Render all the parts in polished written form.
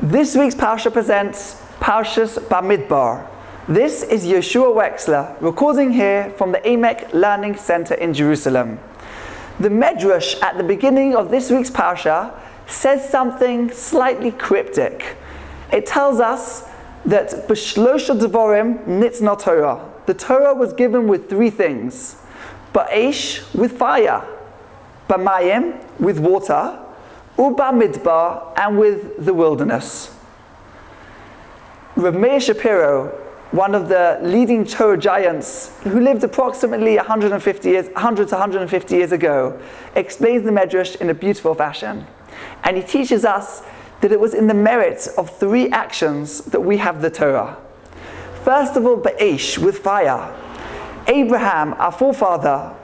This week's Parsha presents Parshas Bamidbar. This is Yehoshua Wechsler, recording here from the Emek Learning Center in Jerusalem. The Medrash at the beginning of this week's Parsha says something slightly cryptic. It tells us that B'shlosha Devorim nitna Torah. The Torah was given with three things: Ba'esh, with fire; B'mayim, with water; Bamidbar, and with the wilderness. Rav Meir Shapiro, one of the leading Torah giants who lived approximately 100 to 150 years ago, explains the Medrash in a beautiful fashion. And he teaches us that it was in the merit of three actions that we have the Torah. First of all, Ba'esh, with fire. Abraham, our forefather,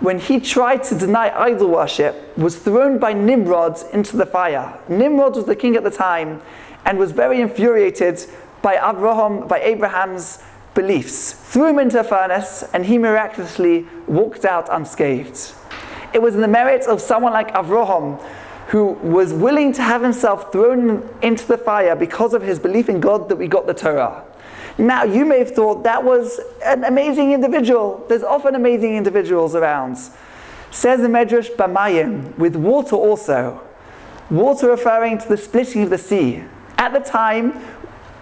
when he tried to deny idol worship, was thrown by Nimrod into the fire. Nimrod was the king at the time and was very infuriated by Abraham's beliefs. Threw him into a furnace, and he miraculously walked out unscathed. It was in the merit of someone like Avraham, who was willing to have himself thrown into the fire because of his belief in God, that we got the Torah. Now, you may have thought that was an amazing individual. There's often amazing individuals around. Says the Medrash, B'mayim, with water also. Water referring to the splitting of the sea. At the time,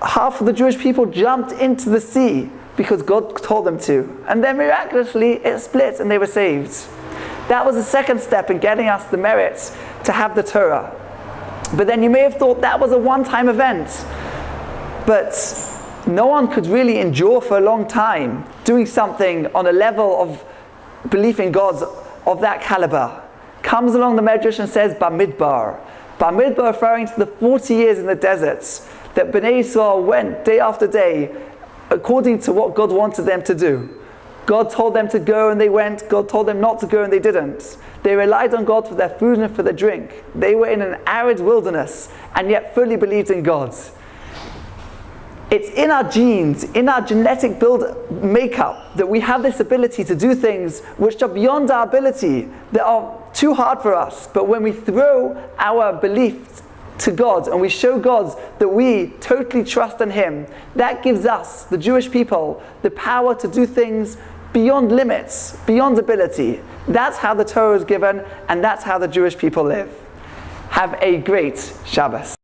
half of the Jewish people jumped into the sea because God told them to. And then miraculously, it split and they were saved. That was the second step in getting us the merit to have the Torah. But then you may have thought that was a one-time event. But no one could really endure for a long time doing something on a level of belief in God of that caliber. Comes along the Medrash and says Bamidbar. Bamidbar referring to the 40 years in the deserts that Bnei Israel went day after day according to what God wanted them to do. God told them to go and they went. God told them not to go and they didn't. They relied on God for their food and for their drink. They were in an arid wilderness and yet fully believed in God. It's in our genes, in our genetic makeup, that we have this ability to do things which are beyond our ability, that are too hard for us. But when we throw our belief to God and we show God that we totally trust in Him, that gives us, the Jewish people, the power to do things beyond limits, beyond ability. That's how the Torah is given, and that's how the Jewish people live. Have a great Shabbos.